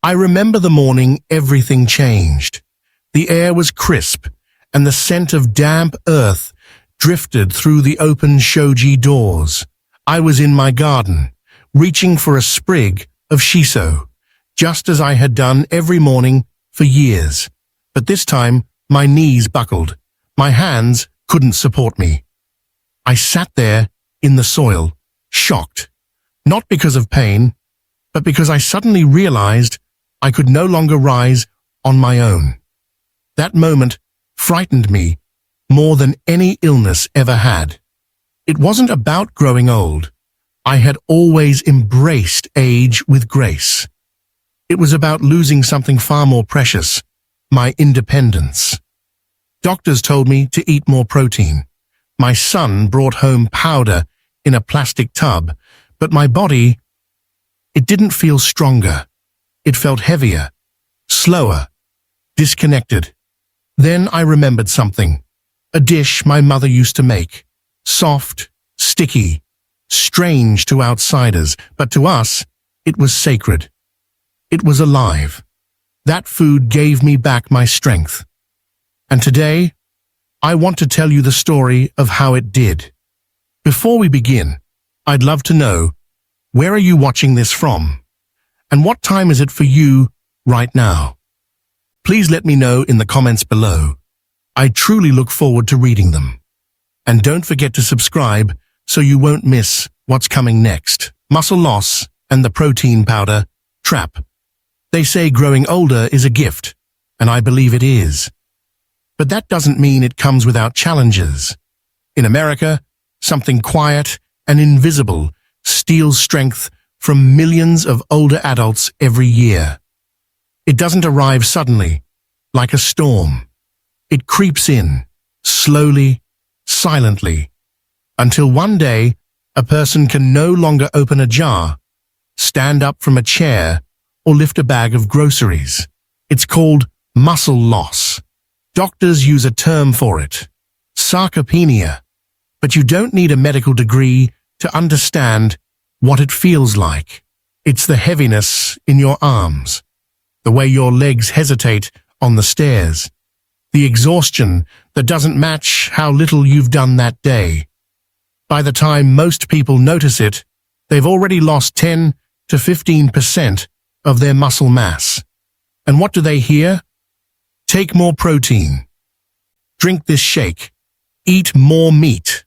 I remember the morning everything changed. The air was crisp, and the scent of damp earth drifted through the open shoji doors. I was in my garden, reaching for a sprig of shiso, just as I had done every morning for years. But this time, my knees buckled. My hands couldn't support me. I sat there in the soil, shocked, not because of pain, but because I suddenly realized I could no longer rise on my own. That moment frightened me more than any illness ever had. It wasn't about growing old. I had always embraced age with grace. It was about losing something far more precious, my independence. Doctors told me to eat more protein. My son brought home powder in a plastic tub, but my body, it didn't feel stronger. It felt heavier, slower, disconnected. Then I remembered something. A dish my mother used to make. Soft, sticky, strange to outsiders, but to us, it was sacred. It was alive. That food gave me back my strength. And today, I want to tell you the story of how it did. Before we begin, I'd love to know, where are you watching this from? And what time is it for you right now? Please let me know in the comments below. I truly look forward to reading them. And don't forget to subscribe so you won't miss what's coming next. Muscle loss and the protein powder trap. They say growing older is a gift, and I believe it is. But that doesn't mean it comes without challenges. In America, something quiet and invisible steals strength from millions of older adults every year. It doesn't arrive suddenly, like a storm. It creeps in, slowly, silently, until one day a person can no longer open a jar, stand up from a chair, or lift a bag of groceries. It's called muscle loss. Doctors use a term for it, sarcopenia, but you don't need a medical degree to understand what it feels like. It's the heaviness in your arms, the way your legs hesitate on the stairs, the exhaustion that doesn't match how little you've done that day. By the time most people notice it, they've already lost 10 to 15% of their muscle mass. And what do they hear? Take more protein. Drink this shake. Eat more meat.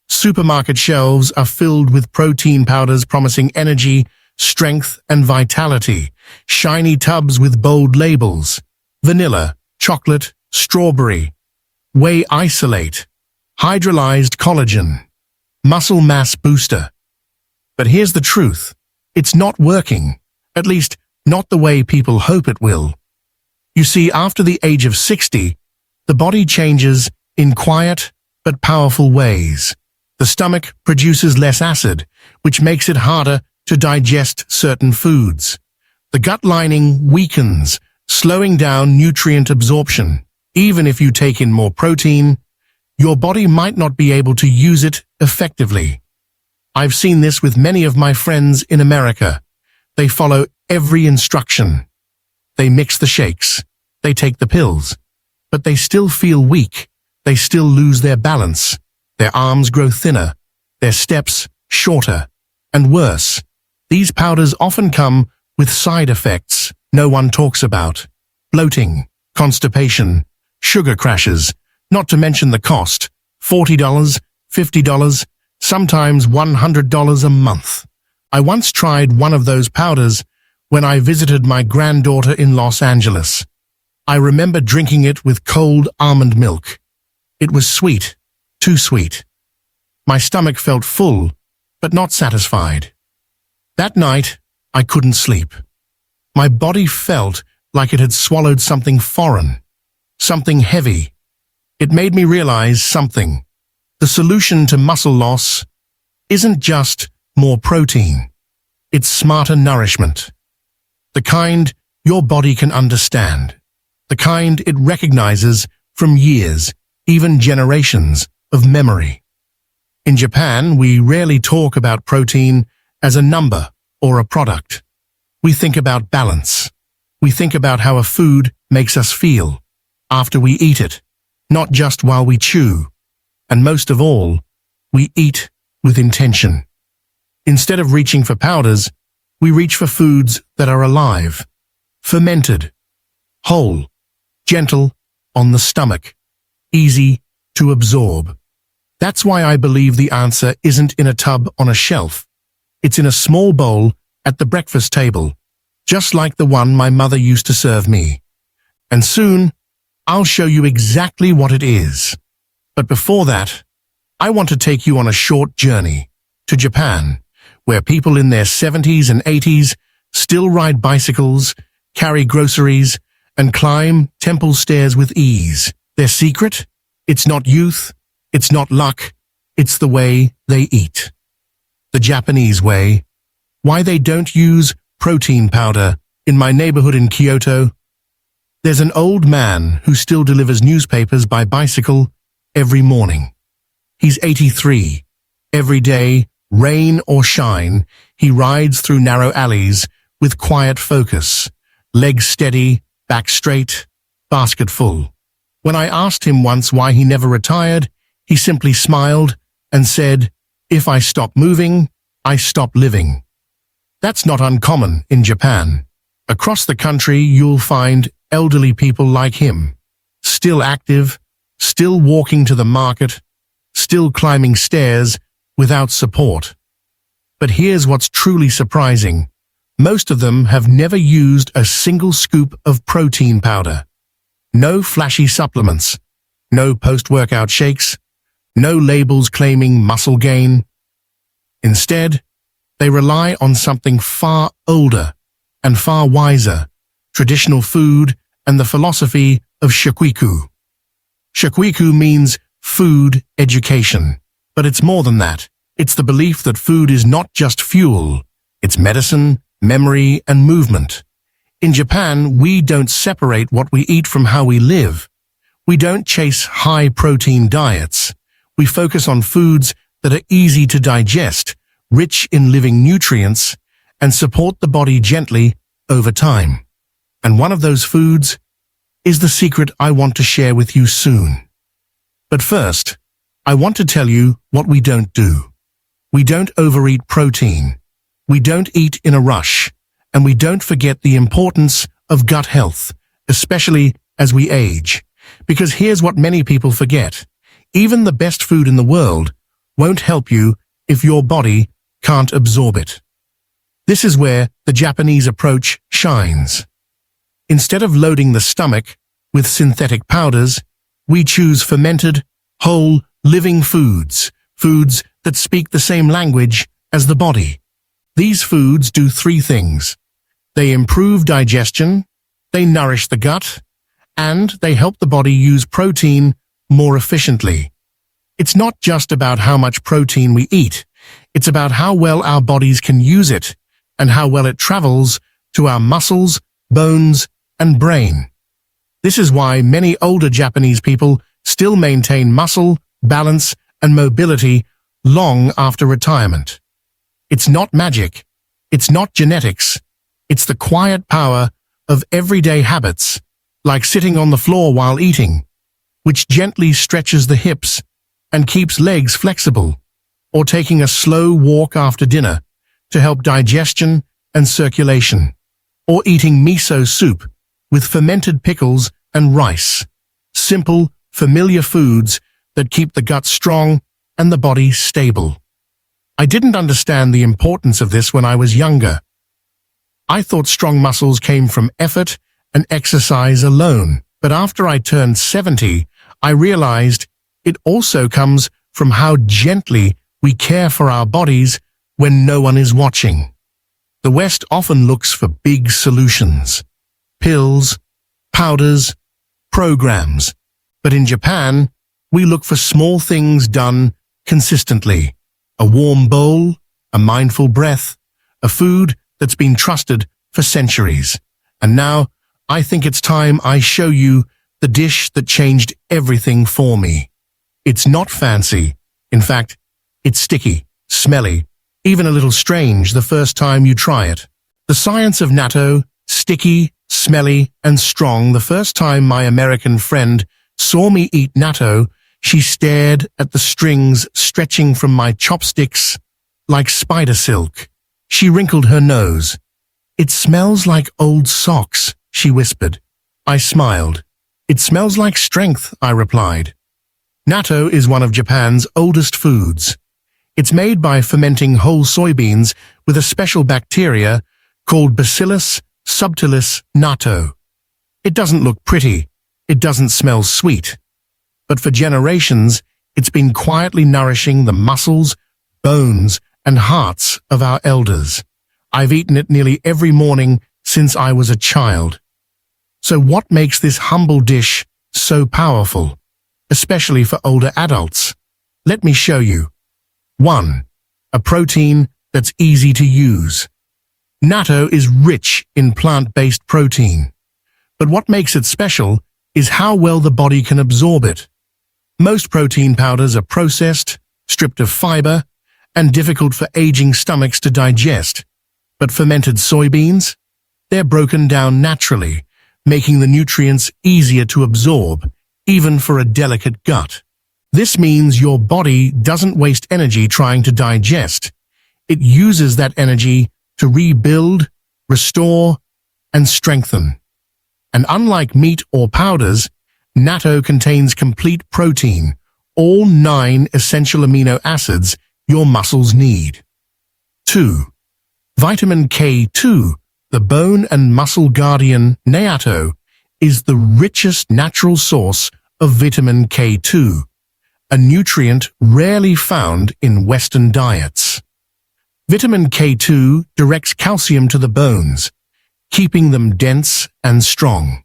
Supermarket shelves are filled with protein powders promising energy, strength, and vitality. Shiny tubs with bold labels. Vanilla, chocolate, strawberry. Whey isolate. Hydrolyzed collagen. Muscle mass booster. But here's the truth. It's not working. At least, not the way people hope it will. You see, after the age of 60, the body changes in quiet but powerful ways. The stomach produces less acid, which makes it harder to digest certain foods. The gut lining weakens, slowing down nutrient absorption. Even if you take in more protein, your body might not be able to use it effectively. I've seen this with many of my friends in America. They follow every instruction. They mix the shakes. They take the pills. But they still feel weak. They still lose their balance. Their arms grow thinner. Their steps shorter. And worse, these powders often come with side effects no one talks about. Bloating, constipation, sugar crashes, not to mention the cost, $40, $50, sometimes $100 a month. I once tried one of those powders when I visited my granddaughter in Los Angeles. I remember drinking it with cold almond milk. It was sweet, too sweet. My stomach felt full, but not satisfied. That night, I couldn't sleep. My body felt like it had swallowed something foreign, something heavy. It made me realize something. The solution to muscle loss isn't just more protein. It's smarter nourishment. The kind your body can understand. The kind it recognizes from years, even generations, of memory. In Japan, we rarely talk about protein as a number or a product. We think about balance, We think about how a food makes us feel after we eat it, not just while we chew. And most of all, we eat with intention. Instead of reaching for powders, we reach for foods that are alive, fermented, whole, gentle on the stomach, easy to absorb. That's why I believe the answer isn't in a tub on a shelf. It's in a small bowl at the breakfast table, just like the one my mother used to serve me. And soon, I'll show you exactly what it is. But before that, I want to take you on a short journey to Japan, where people in their 70s and 80s still ride bicycles, carry groceries, and climb temple stairs with ease. Their secret? It's not youth, it's not luck, it's the way they eat. The Japanese way. Why they don't use protein powder. In my neighborhood in Kyoto, there's an old man who still delivers newspapers by bicycle every morning. He's 83. Every day, rain or shine, he rides through narrow alleys with quiet focus, legs steady, back straight, basket full. When I asked him once why he never retired, he simply smiled and said, "If I stop moving, I stop living." That's not uncommon in Japan. Across the country, you'll find elderly people like him, still active, still walking to the market, still climbing stairs without support. But here's what's truly surprising. Most of them have never used a single scoop of protein powder. No flashy supplements, no post-workout shakes, no labels claiming muscle gain. Instead, they rely on something far older and far wiser, traditional food and the philosophy of shakuiku. Shakuiku means food education, but it's more than that. It's the belief that food is not just fuel, it's medicine, memory, and movement. In Japan, we don't separate what we eat from how we live. We don't chase high-protein diets. We focus on foods that are easy to digest, rich in living nutrients, and support the body gently over time. And one of those foods is the secret I want to share with you soon. But first, I want to tell you what we don't do. We don't overeat protein. We don't eat in a rush. And we don't forget the importance of gut health, especially as we age. Because here's what many people forget. Even the best food in the world won't help you if your body can't absorb it. This is where the Japanese approach shines. Instead of loading the stomach with synthetic powders, we choose fermented, whole, living foods, foods that speak the same language as the body. These foods do three things. They improve digestion, they nourish the gut, and they help the body use protein more efficiently. It's not just about how much protein we eat, it's about how well our bodies can use it and how well it travels to our muscles, bones, and brain. This is why many older Japanese people still maintain muscle, balance, and mobility long after retirement. It's not magic, it's not genetics, it's the quiet power of everyday habits, like sitting on the floor while eating, which gently stretches the hips and keeps legs flexible, or taking a slow walk after dinner to help digestion and circulation, or eating miso soup with fermented pickles and rice. Simple, familiar foods that keep the gut strong and the body stable. I didn't understand the importance of this when I was younger. I thought strong muscles came from effort and exercise alone, but after I turned 70, I realized it also comes from how gently we care for our bodies when no one is watching. The West often looks for big solutions, pills, powders, programs, but in Japan, we look for small things done consistently. A warm bowl, a mindful breath, a food that's been trusted for centuries. And now, I think it's time I show you the dish that changed everything for me. It's not fancy. In fact, it's sticky, smelly, even a little strange the first time you try it. The science of natto, sticky, smelly and strong. The first time my American friend saw me eat natto, she stared at the strings stretching from my chopsticks like spider silk. She wrinkled her nose. "It smells like old socks," she whispered. I smiled. "It smells like strength," I replied. Natto is one of Japan's oldest foods. It's made by fermenting whole soybeans with a special bacteria called Bacillus subtilis natto. It doesn't look pretty. It doesn't smell sweet. But for generations, it's been quietly nourishing the muscles, bones, and hearts of our elders. I've eaten it nearly every morning since I was a child. So what makes this humble dish so powerful, especially for older adults? Let me show you. 1. A protein that's easy to use. Natto is rich in plant-based protein. But what makes it special is how well the body can absorb it. Most protein powders are processed, stripped of fiber, and difficult for aging stomachs to digest. But fermented soybeans? They're broken down naturally, making the nutrients easier to absorb, even for a delicate gut. This means your body doesn't waste energy trying to digest. It uses that energy to rebuild, restore, and strengthen. And unlike meat or powders, natto contains complete protein, all 9 essential amino acids your muscles need. 2. Vitamin K2, the bone and muscle guardian natto, is the richest natural source of vitamin K2, a nutrient rarely found in Western diets. Vitamin K2 directs calcium to the bones, keeping them dense and strong.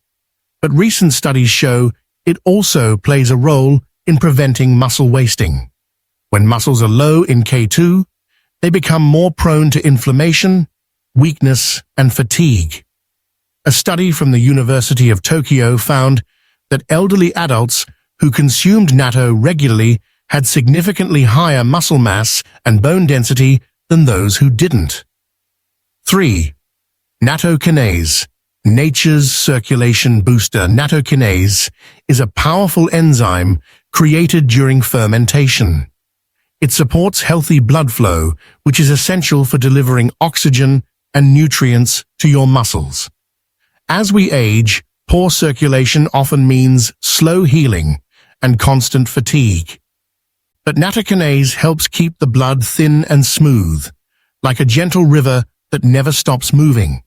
But recent studies show it also plays a role in preventing muscle wasting. When muscles are low in K2, they become more prone to inflammation, weakness, and fatigue. A study from the University of Tokyo found that elderly adults who consumed natto regularly had significantly higher muscle mass and bone density than those who didn't. 3. Nattokinase, nature's circulation booster. Nattokinase is a powerful enzyme created during fermentation. It supports healthy blood flow, which is essential for delivering oxygen and nutrients to your muscles. As we age, poor circulation often means slow healing and constant fatigue. But nattokinase helps keep the blood thin and smooth, like a gentle river that never stops moving.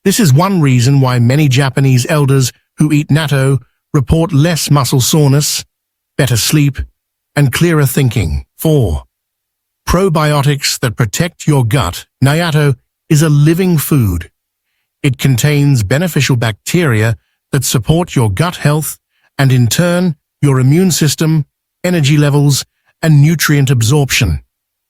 This is one reason why many Japanese elders who eat natto report less muscle soreness, better sleep, and clearer thinking. 4. Probiotics that protect your gut. Natto is a living food. It contains beneficial bacteria that support your gut health and, in turn, your immune system, energy levels, and nutrient absorption.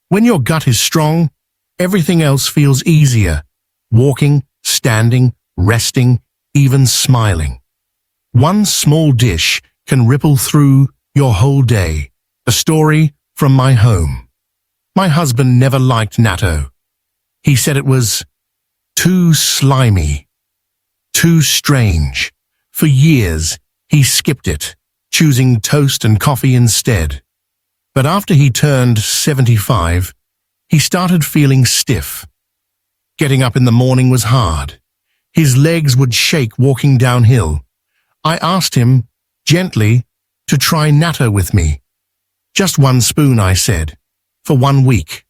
When your gut is strong, everything else feels easier. Walking, standing, resting, even smiling. One small dish can ripple through your whole day. A story from my home. My husband never liked natto. He said it was too slimy, too strange. For years, he skipped it, choosing toast and coffee instead. But after he turned 75, he started feeling stiff. Getting up in the morning was hard. His legs would shake walking downhill. I asked him, gently, to try natto with me. "Just 1 spoon," I said, "for 1 week."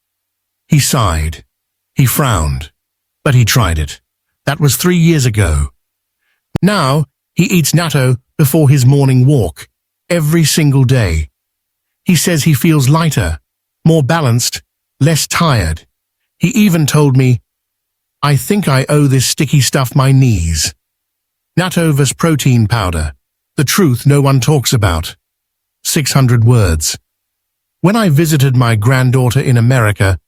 He sighed. He frowned. But he tried it. That was 3 years ago. Now, he eats natto before his morning walk, every single day. He says he feels lighter, more balanced, less tired. He even told me, "I think I owe this sticky stuff my knees." Natto vs. protein powder. The truth no one talks about. 600 words. When I visited my granddaughter in America,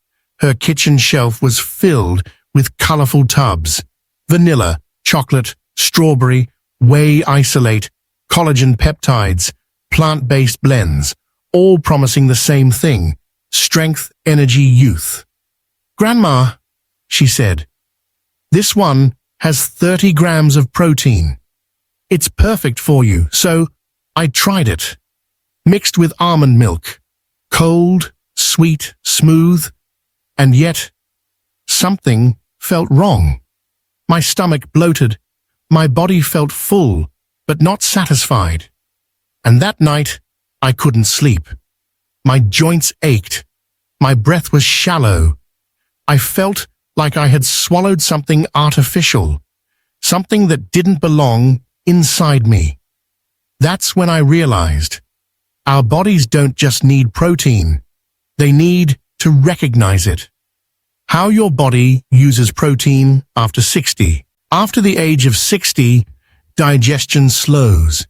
her kitchen shelf was filled with colorful tubs. Vanilla, chocolate, strawberry, whey isolate, collagen peptides, plant-based blends, all promising the same thing: strength, energy, youth. "Grandma," she said, "this one has 30 grams of protein. It's perfect for you, so I tried it. Mixed with almond milk. Cold, sweet, smooth, and yet something felt wrong. My stomach bloated. My body felt full, but not satisfied. And that night, I couldn't sleep. My joints ached. My breath was shallow. I felt like I had swallowed something artificial, something that didn't belong inside me. That's when I realized our bodies don't just need protein, they need to recognize it. How your body uses protein after 60. After the age of 60, digestion slows.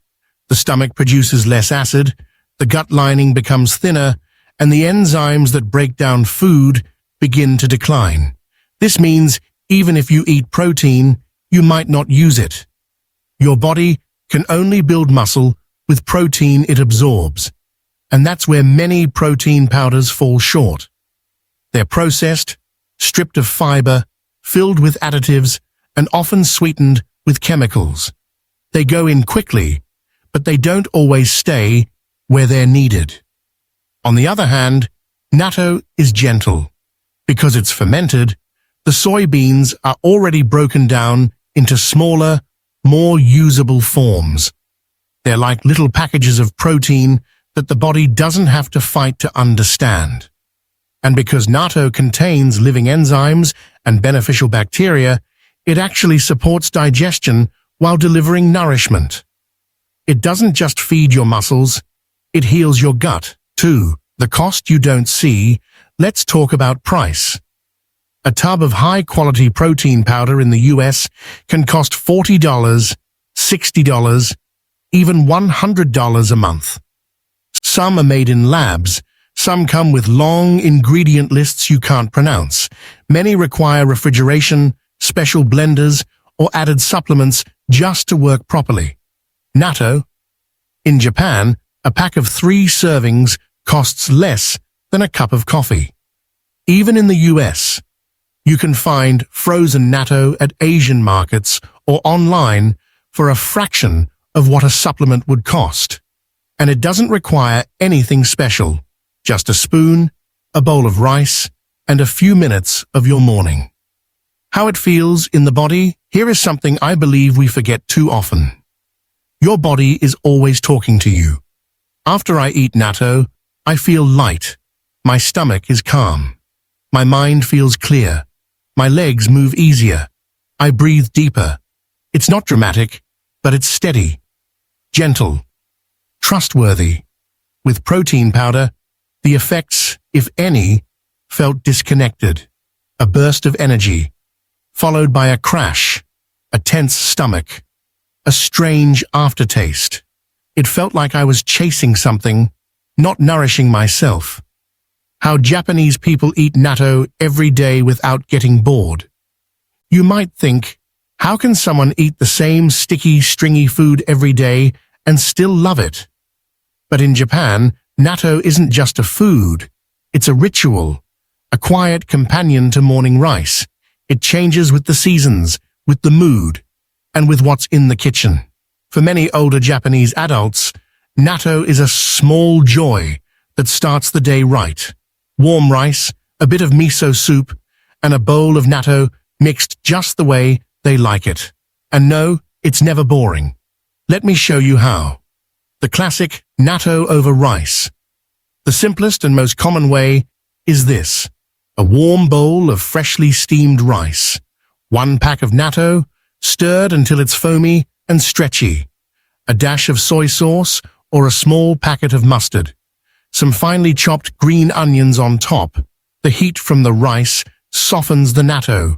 The stomach produces less acid, the gut lining becomes thinner, and the enzymes that break down food begin to decline. This means even if you eat protein, you might not use it. Your body can only build muscle with protein it absorbs, and that's where many protein powders fall short. They're processed, stripped of fiber, filled with additives, and often sweetened with chemicals. They go in quickly, but they don't always stay where they're needed. On the other hand, natto is gentle. Because it's fermented, the soybeans are already broken down into smaller, more usable forms. They're like little packages of protein that the body doesn't have to fight to understand. And because natto contains living enzymes and beneficial bacteria, it actually supports digestion while delivering nourishment. It doesn't just feed your muscles, it heals your gut, too. The cost you don't see. Let's talk about price. A tub of high-quality protein powder in the US can cost $40, $60, even $100 a month. Some are made in labs. Some come with long ingredient lists you can't pronounce. Many require refrigeration, special blenders, or added supplements just to work properly. Natto. In Japan, a pack of 3 servings costs less than a cup of coffee. Even in the US, you can find frozen natto at Asian markets or online for a fraction of what a supplement would cost. And it doesn't require anything special, just a spoon, a bowl of rice, and a few minutes of your morning. How it feels in the body? Here is something I believe we forget too often. Your body is always talking to you. After I eat natto, I feel light. My stomach is calm. My mind feels clear. My legs move easier. I breathe deeper. It's not dramatic, but it's steady, gentle, trustworthy. With protein powder, the effects, if any, felt disconnected. A burst of energy, followed by a crash, a tense stomach, a strange aftertaste. It felt like I was chasing something, not nourishing myself. How Japanese people eat natto every day without getting bored. You might think, how can someone eat the same sticky, stringy food every day and still love it? But in Japan, natto isn't just a food. It's a ritual, a quiet companion to morning rice. It changes with the seasons, with the mood, and with what's in the kitchen. For many older Japanese adults, natto is a small joy that starts the day right. Warm rice, a bit of miso soup, and a bowl of natto mixed just the way they like it. And no, it's never boring. Let me show you how. The classic natto over rice. The simplest and most common way is this. A warm bowl of freshly steamed rice. 1 pack of natto, stirred until it's foamy and stretchy. A dash of soy sauce or a small packet of mustard. Some finely chopped green onions on top. The heat from the rice softens the natto,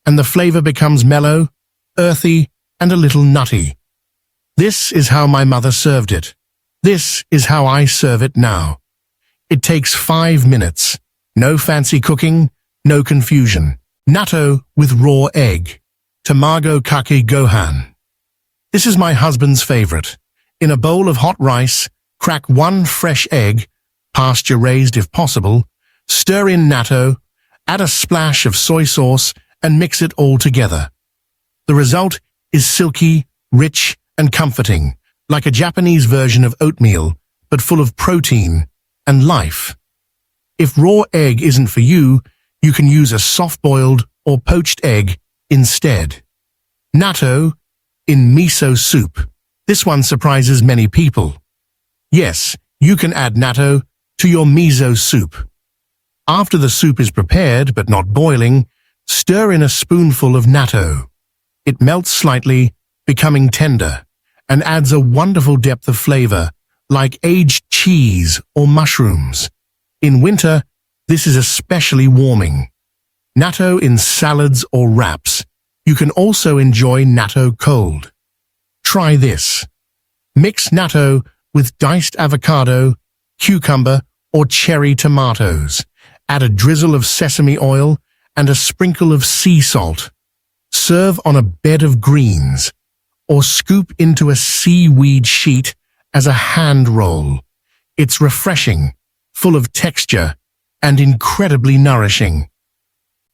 and the flavor becomes mellow, earthy, and a little nutty. This is how my mother served it. This is how I serve it now. It takes 5 minutes. No fancy cooking, no confusion. Natto with raw egg. Tamago kake gohan. This is my husband's favorite. In a bowl of hot rice, crack 1 fresh egg, pasture-raised if possible, stir in natto, add a splash of soy sauce, and mix it all together. The result is silky, rich, and comforting, like a Japanese version of oatmeal, but full of protein and life. If raw egg isn't for you, you can use a soft-boiled or poached egg instead. Natto in miso soup. This one surprises many people. Yes, you can add natto to your miso soup. After the soup is prepared but not boiling, stir in a spoonful of natto. It melts slightly, becoming tender, and adds a wonderful depth of flavor, like aged cheese or mushrooms. In winter, this is especially warming. Natto in salads or wraps. You can also enjoy natto cold. Try this. Mix natto with diced avocado, cucumber, or cherry tomatoes. Add a drizzle of sesame oil and a sprinkle of sea salt. Serve on a bed of greens, or scoop into a seaweed sheet as a hand roll. It's refreshing, full of texture, and incredibly nourishing.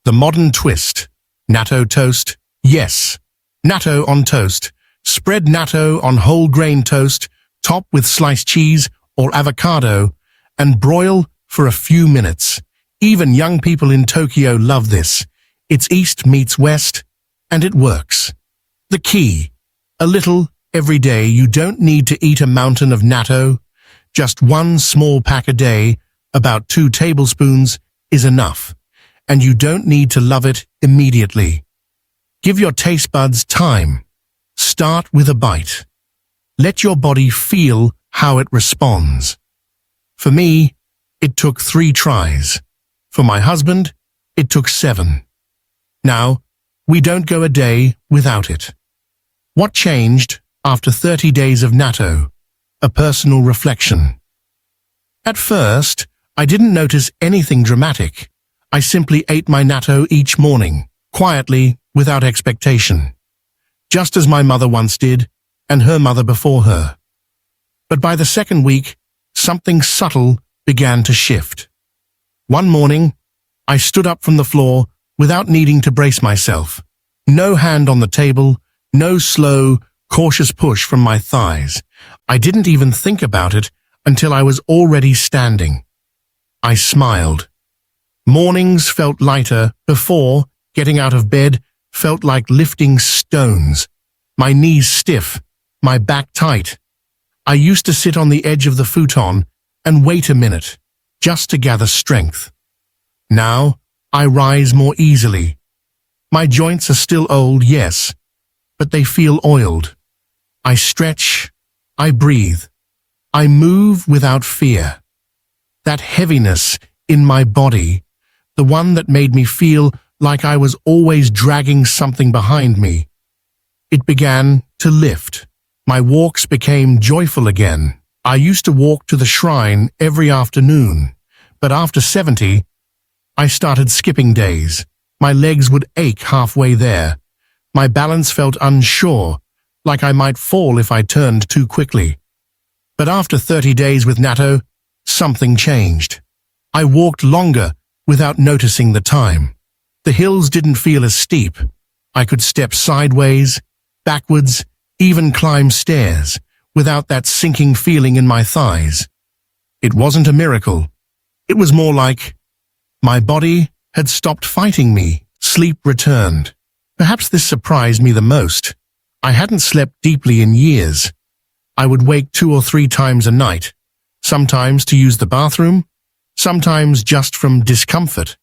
The modern twist. Natto toast. Yes, natto on toast. Spread natto on whole grain toast, top with sliced cheese or avocado, and broil for a few minutes. Even young people in Tokyo love this. It's East meets West, and it works. The key. A little every day. You don't need to eat a mountain of natto. Just one small pack a day, about 2 tablespoons, is enough. And you don't need to love it immediately. Give your taste buds time. Start with a bite. Let your body feel how it responds. For me, it took 3 tries. For my husband, it took 7. Now, we don't go a day without it. What changed after 30 days of natto? A personal reflection. At first, I didn't notice anything dramatic. I simply ate my natto each morning, quietly, without expectation. Just as my mother once did, and her mother before her. But by the second week, something subtle began to shift. One morning, I stood up from the floor without needing to brace myself. No hand on the table, no slow, cautious push from my thighs. I didn't even think about it until I was already standing. I smiled. Mornings felt lighter. Before, getting out of bed felt like lifting stones. My knees stiff, my back tight. I used to sit on the edge of the futon and wait a minute, just to gather strength. Now, I rise more easily. My joints are still old, yes, but they feel oiled. I stretch, I breathe, I move without fear. That heaviness in my body, the one that made me feel like I was always dragging something behind me, it began to lift. My walks became joyful again. I used to walk to the shrine every afternoon, but after 70, I started skipping days. My legs would ache halfway there. My balance felt unsure, like I might fall if I turned too quickly. But after 30 days with natto, something changed. I walked longer without noticing the time. The hills didn't feel as steep. I could step sideways, backwards, even climb stairs, without that sinking feeling in my thighs. It wasn't a miracle. It was more like my body had stopped fighting me. Sleep returned. Perhaps this surprised me the most. I hadn't slept deeply in years. I would wake 2 or 3 times a night, sometimes to use the bathroom, sometimes just from discomfort.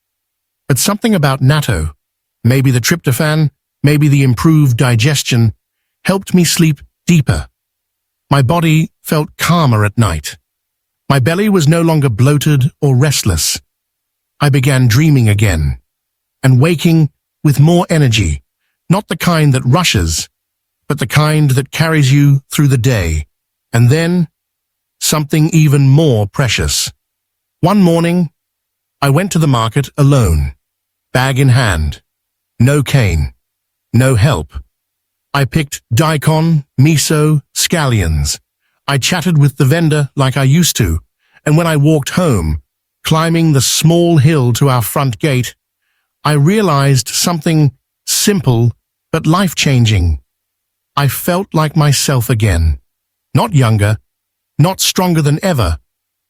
But something about natto, maybe the tryptophan, maybe the improved digestion, helped me sleep deeper. My body felt calmer at night. My belly was no longer bloated or restless. I began dreaming again, and waking with more energy, not the kind that rushes, but the kind that carries you through the day. And then, something even more precious. One morning, I went to the market alone, bag in hand. No cane, no help. I picked daikon, miso, scallions. I chatted with the vendor like I used to, and when I walked home, climbing the small hill to our front gate, I realized something simple but life-changing. I felt like myself again. Not younger, not stronger than ever,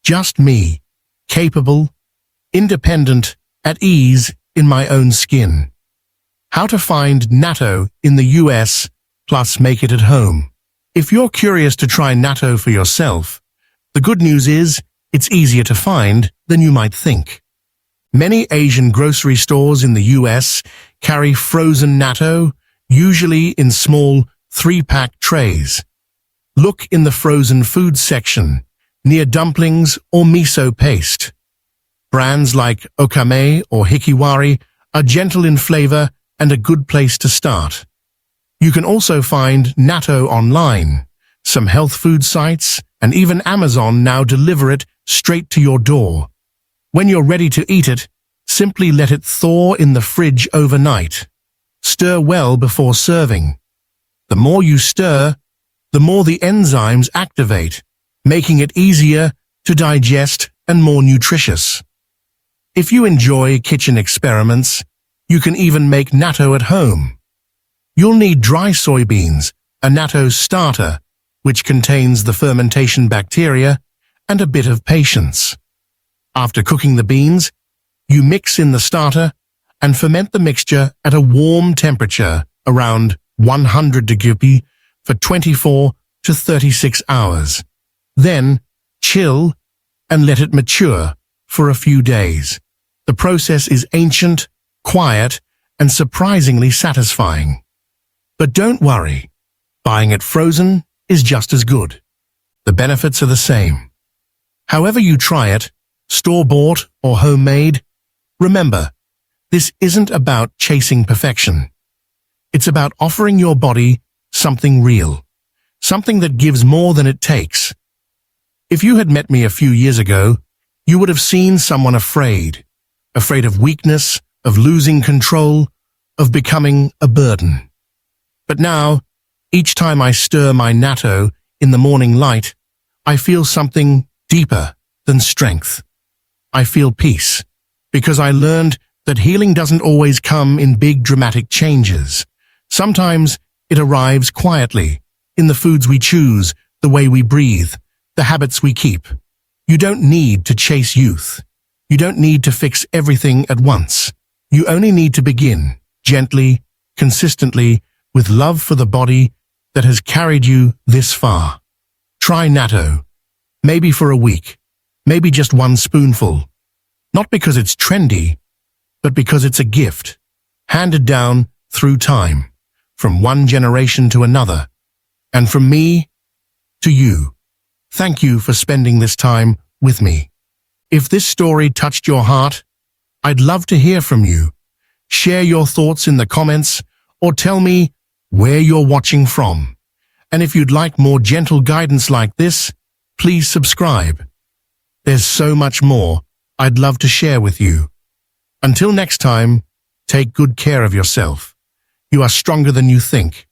just me, capable, independent, at ease in my own skin. How to find natto in the US, plus make it at home. If you're curious to try natto for yourself, the good news is it's easier to find than you might think. Many Asian grocery stores in the US carry frozen natto, usually in small 3-pack trays. Look in the frozen food section, near dumplings or miso paste. Brands like Okame or Hikiwari are gentle in flavor and a good place to start. You can also find natto online. Some health food sites and even Amazon now deliver it straight to your door. When you're ready to eat it, simply let it thaw in the fridge overnight. Stir well before serving. The more you stir, the more the enzymes activate, making it easier to digest and more nutritious. If you enjoy kitchen experiments, you can even make natto at home. You'll need dry soybeans, a natto starter, which contains the fermentation bacteria, and a bit of patience. After cooking the beans, you mix in the starter and ferment the mixture at a warm temperature, around 100 degrees, for 24 to 36 hours. Then, chill and let it mature for a few days. The process is ancient, quiet, and surprisingly satisfying. But don't worry, buying it frozen is just as good. The benefits are the same. However you try it, store-bought or homemade, remember, this isn't about chasing perfection. It's about offering your body something real, something that gives more than it takes. If you had met me a few years ago, you would have seen someone afraid of weakness, of losing control, of becoming a burden. But now, each time I stir my natto in the morning light, I feel something deeper than strength. I feel peace, because I learned that healing doesn't always come in big dramatic changes. Sometimes it arrives quietly, in the foods we choose, the way we breathe, the habits we keep. You don't need to chase youth. You don't need to fix everything at once. You only need to begin, gently, consistently, with love for the body that has carried you this far. Try natto, maybe for a week, maybe just one spoonful. Not because it's trendy, but because it's a gift, handed down through time, from one generation to another, and from me to you. Thank you for spending this time with me. If this story touched your heart, I'd love to hear from you. Share your thoughts in the comments or tell me where you're watching from. And if you'd like more gentle guidance like this, please subscribe. There's so much more I'd love to share with you. Until next time, take good care of yourself. You are stronger than you think.